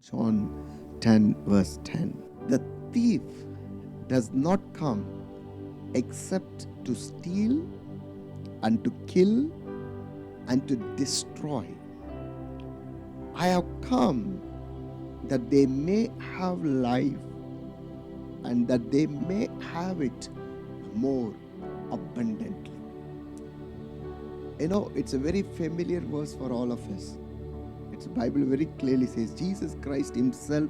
John 10 verse 10. The thief does not come except to steal and to kill and to destroy. I have come that they may have life and that they may have it more abundantly. It's a very familiar verse for all of us. The Bible very clearly says Jesus Christ himself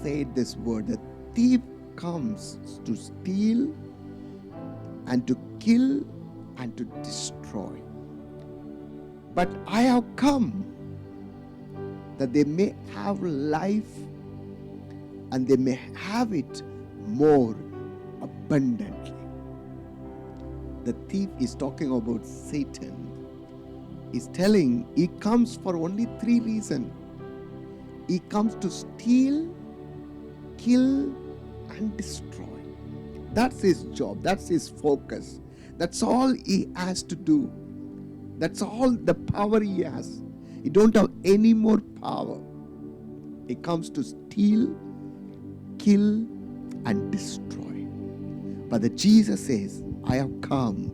said this word: the thief comes to steal and to kill and to destroy. But I have come that they may have life and they may have it more abundantly. The thief is talking about Satan. He's telling he comes for only 3 reasons. He comes to steal, kill, and destroy. That's his job. That's his focus. That's all he has to do. That's all the power he has. He don't have any more power. He comes to steal, kill, and destroy. But the Jesus says, I have come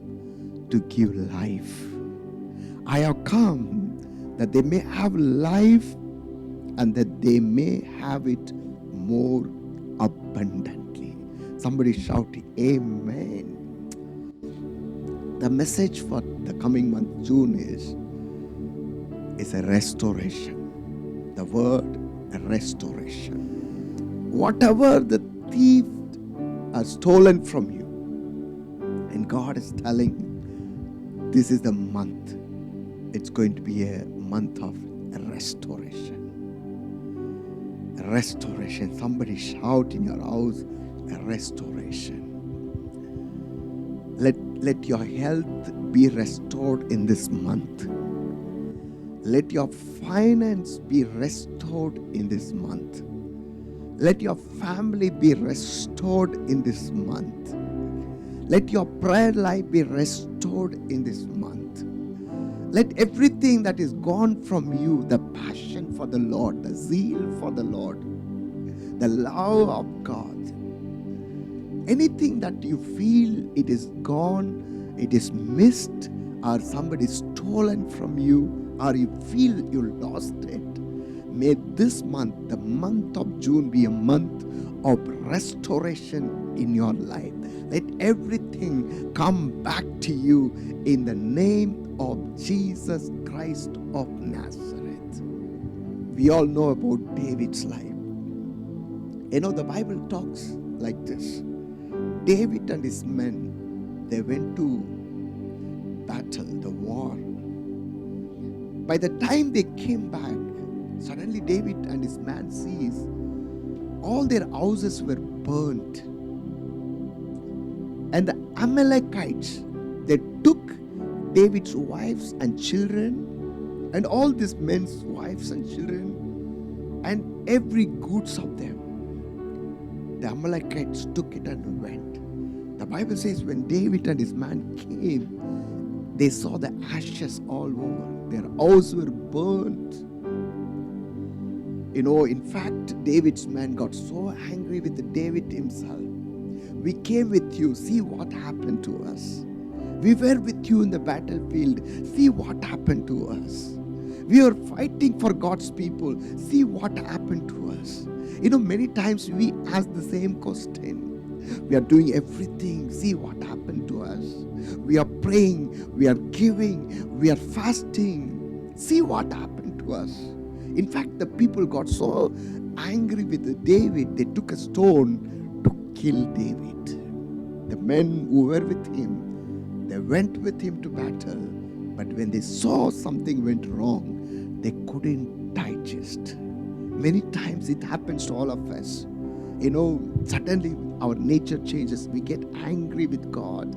to give life. I have come that they may have life and that they may have it more abundantly. Somebody shout amen. The message for the coming month, June, is a restoration. The word restoration. Whatever the thief has stolen from you, and God is telling, this is the month. It's going to be a month of restoration. Restoration. Somebody shout in your house, a restoration. Let your health be restored in this month. Let your finance be restored in this month. Let your family be restored in this month. Let your prayer life be restored in this month. Let everything that is gone from you, the passion for the Lord, the zeal for the Lord, the love of God, anything that you feel it is gone, it is missed, or somebody stolen from you, or you feel you lost it, may this month, the month of June, be a month of restoration in your life. Let everything come back to you in the name of Jesus Christ of Nazareth. We all know about David's life. The Bible talks like this. David and his men, they went to battle, the war. By the time they came back, suddenly David and his man sees all their houses were burnt. And the Amalekites, they took David's wives and children and all these men's wives and children and every goods of them. The Amalekites took it and went. The Bible says when David and his man came, they saw the ashes all over. Their houses were burnt. In fact, David's man got so angry with David himself. We came with you. See what happened to us. We were with you in the battlefield. See what happened to us. We are fighting for God's people. See what happened to us. Many times we ask the same question. We are doing everything. See what happened to us. We are praying. We are giving. We are fasting. See what happened to us. In fact, the people got so angry with David, they took a stone to kill David. The men who were with him, they went with him to battle, but when they saw something went wrong, they couldn't digest. Many times it happens to all of us. Suddenly our nature changes. We get angry with God.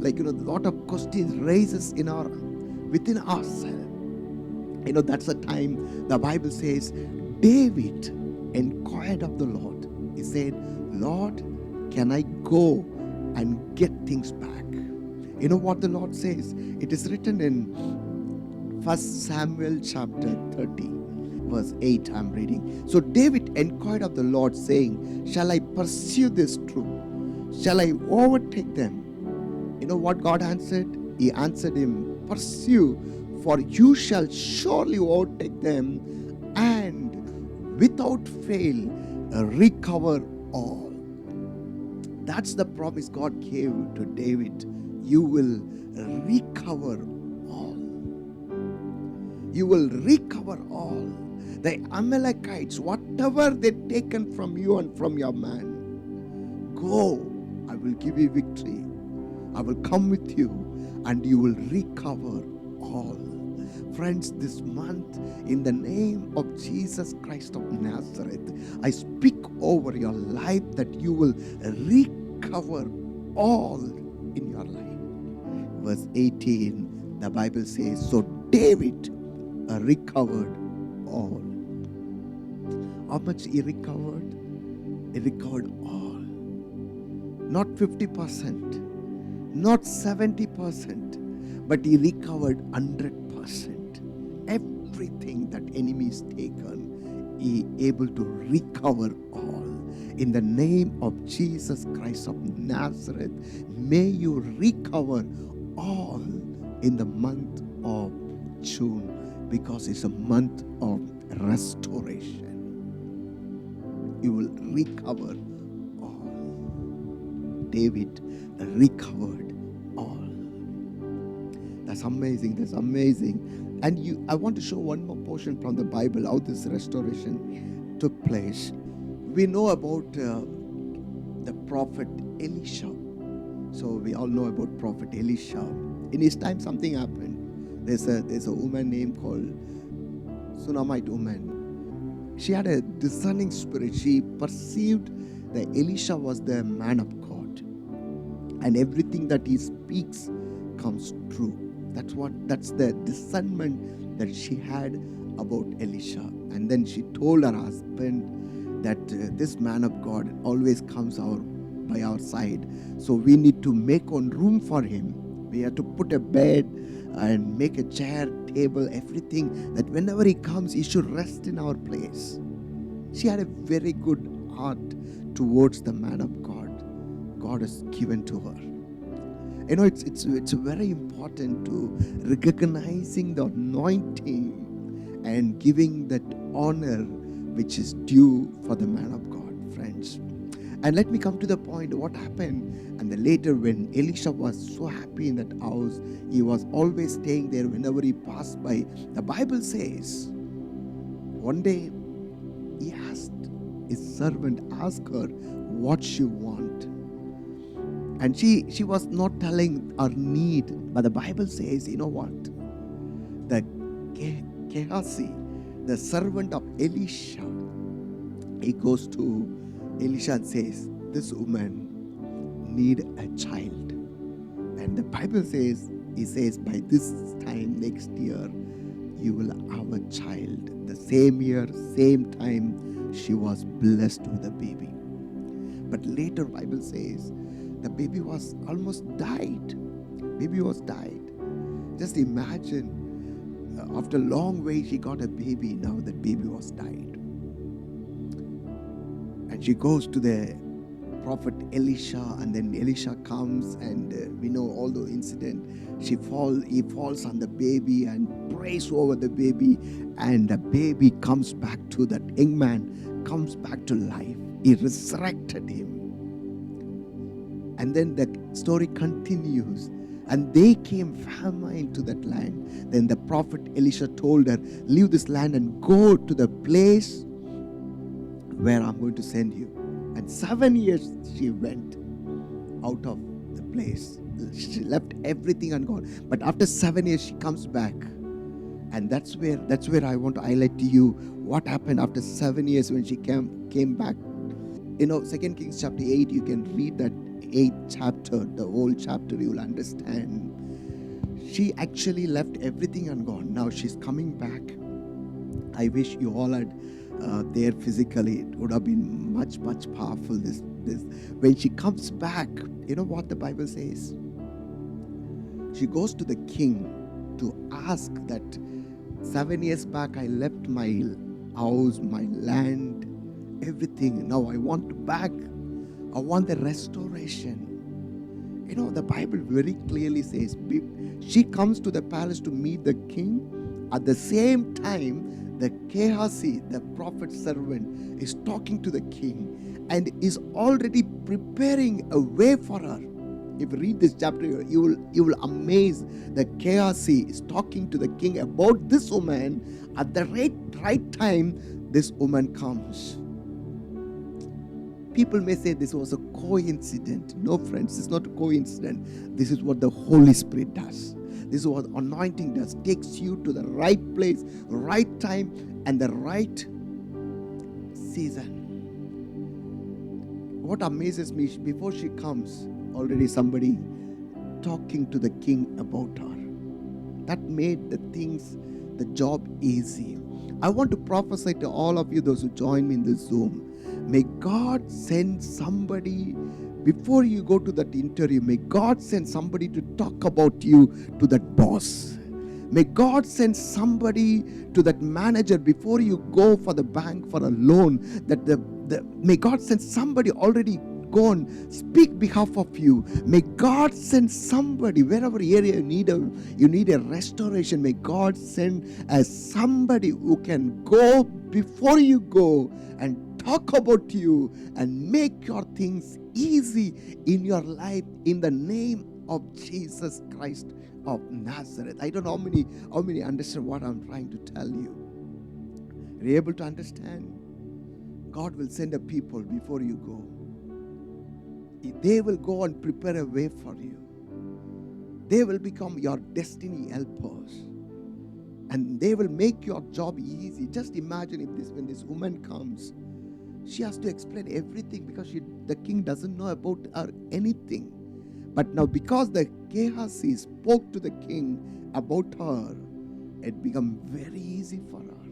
A lot of questions raises within ourselves. That's the time the Bible says David inquired of the Lord. He said, Lord, can I go and get things back? You know what the Lord says? It is written in 1 Samuel chapter 30. Verse 8, I'm reading. So David inquired of the Lord, saying, shall I pursue this troop? Shall I overtake them? You know what God answered? He answered him, pursue, for you shall surely overtake them, and without fail recover all. That's the promise God gave to David. You will recover all. You will recover all. The Amalekites, whatever they've taken from you and from your man, go, I will give you victory. I will come with you and you will recover all. Friends, this month, in the name of Jesus Christ of Nazareth, I speak over your life that you will recover all in your life. Verse 18, the Bible says, so David recovered all. How much he recovered? He recovered all. Not 50%. Not 70%, but he recovered 100%. Everything that enemy is taken, he able to recover all. In the name of Jesus Christ of Nazareth, may you recover all in the month of June, because it's a month of restoration. You will recover all. David recovered all. That's amazing. That's amazing. And I want to show one more portion from the Bible how this restoration took place. We know about the prophet Elisha. So we all know about prophet Elisha. In his time, something happened. There's a woman named called Sunamite woman. She had a discerning spirit. She perceived that Elisha was the man of God, and everything that he speaks comes true. That's the discernment that she had about Elisha. And then she told her husband that this man of God always comes by our side, so we need to make one room for him. We have to put a bed and make a chair, table, everything, that whenever he comes, he should rest in our place. She had a very good heart towards the man of God God has given to her. You know, it's very important to recognizing the anointing and giving that honor which is due for the man of God, friends. And let me come to the point, what happened. And then later, when Elisha was so happy in that house, he was always staying there whenever he passed by. The Bible says, one day he asked his servant, ask her what she want. And she was not telling her need. But the Bible says, you know what? The Gehazi, the servant of Elisha, he goes to Elisha and says, this woman need a child. And the Bible says, he says, by this time next year, you will have a child. The same year, same time, she was blessed with a baby. But later, Bible says, the baby was almost died. Baby was died. Just imagine, after a long wait, she got a baby. Now that baby was died. And she goes to the prophet Elisha, and then Elisha comes, and we know all the incident. He falls on the baby and prays over the baby, and the baby comes back to that young man, comes back to life. He resurrected him. And then the story continues. And they came famine to that land. Then the prophet Elisha told her, leave this land and go to the place where I'm going to send you. And 7 years she went out of the place. She left everything and gone. But after 7 years she comes back. And that's where I want to highlight to you what happened after 7 years when she came back. You know, 2 Kings chapter 8, you can read that 8th chapter, the whole chapter, you will understand. She actually left everything and gone. Now she's coming back. I wish you all had there physically. It would have been much, much powerful. This when she comes back, you know what the Bible says? She goes to the king to ask that 7 years back I left my house, my land, everything. Now I want back. I want the restoration. The Bible very clearly says she comes to the palace to meet the king. At the same time, the Gehazi, the prophet's servant, is talking to the king and is already preparing a way for her. If you read this chapter, you will amaze that Gehazi is talking to the king about this woman. At the right time, this woman comes. People may say this was a coincidence. No, friends, it's not a coincidence. This is what the Holy Spirit does. This is what anointing does. Takes you to the right place, right time, and the right season. What amazes me, before she comes, already somebody talking to the king about her. That made the job easy. I want to prophesy to all of you, those who join me in this Zoom. May God send somebody before you go to that interview. May God send somebody to talk about you to that boss. May God send somebody to that manager before you go for the bank for a loan. May God send somebody already go and speak behalf of you. May God send somebody wherever area you need a restoration. May God send somebody who can go before you go and talk about you and make your things easy in your life in the name of Jesus Christ of Nazareth. I don't know how many understand what I'm trying to tell you. Are you able to understand? God will send a people before you go. They will go and prepare a way for you. They will become your destiny helpers. And they will make your job easy. Just imagine when this woman comes, she has to explain everything because the king doesn't know about her anything. But now because the Gehazi spoke to the king about her, it became very easy for her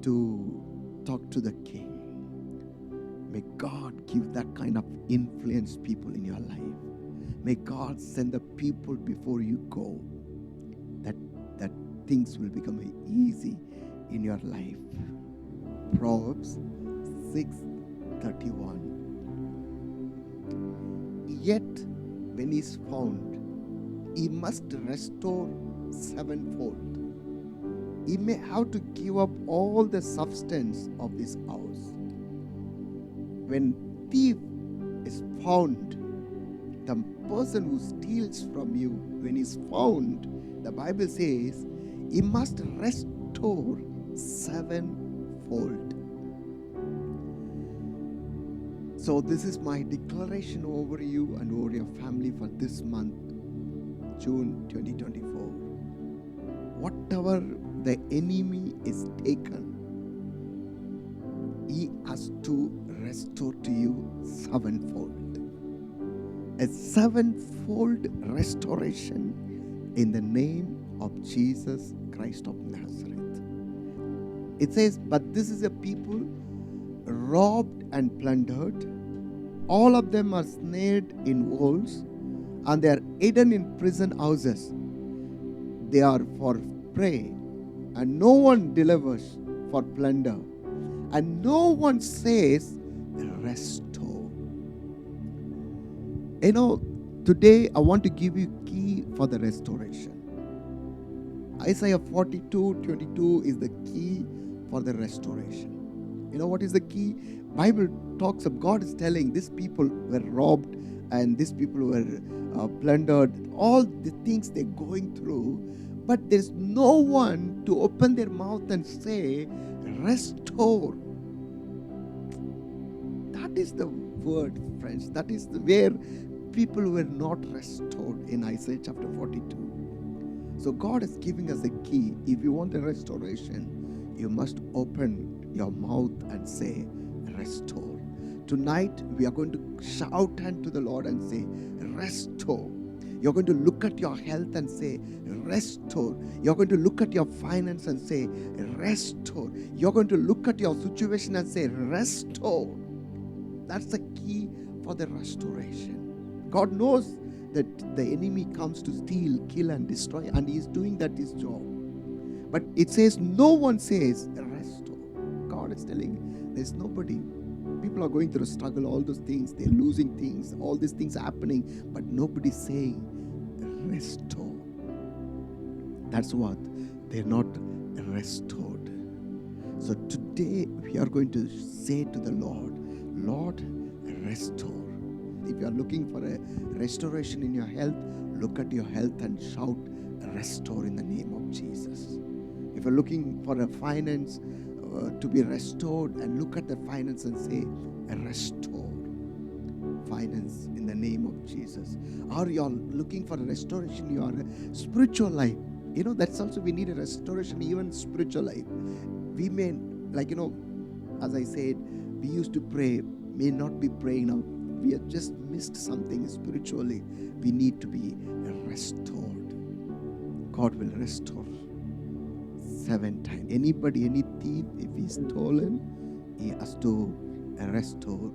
to talk to the king. May God give that kind of influence people in your life. May God send the people before you go that things will become easy in your life. Proverbs 6:31. Yet when he is found, he must restore sevenfold. He may have to give up all the substance of his house. When thief is found, the person who steals from you, when he's found, the Bible says he must restore sevenfold. So this is my declaration over you and over your family for this month, June 2024. Whatever the enemy is taken, he has to restore to you sevenfold. A sevenfold restoration in the name of Jesus Christ of Nazareth. It says, but this is a people robbed and plundered. All of them are snared in holes, and they are hidden in prison houses. They are for prey, and no one delivers for plunder, and no one says, restore. Today I want to give you key for the restoration. Isaiah 42:22 is the key for the restoration. You know what is the key? Bible talks of God is telling these people were robbed and these people were plundered, all the things they're going through, but there's no one to open their mouth and say, restore. That is the word, friends. That is where people were not restored in Isaiah chapter 42. So God is giving us a key. If you want a restoration, you must open your mouth and say, restore. Tonight, we are going to shout unto the Lord and say, restore. You're going to look at your health and say, restore. You're going to look at your finance and say, restore. You're going to look at your situation and say, restore. That's the key for the restoration. God knows that the enemy comes to steal, kill, and destroy, and he is doing that his job. But it says, no one says, restore. God is telling, there's nobody. People are going through a struggle, all those things, they're losing things, all these things happening, but nobody's saying, restore. That's what, they're not restored. So today we are going to say to the Lord, Lord, restore. If you are looking for a restoration in your health, look at your health and shout, restore in the name of Jesus. If you're looking for a finance to be restored, and look at the finance and say, restore finance in the name of Jesus. Or you're looking for a restoration in your spiritual life. That's also, we need a restoration, even spiritual life. We may, as I said, we used to pray, may not be praying now. We have just missed something spiritually. We need to be restored. God will restore 7 times. Anybody, any thief, if he's stolen, he has to restore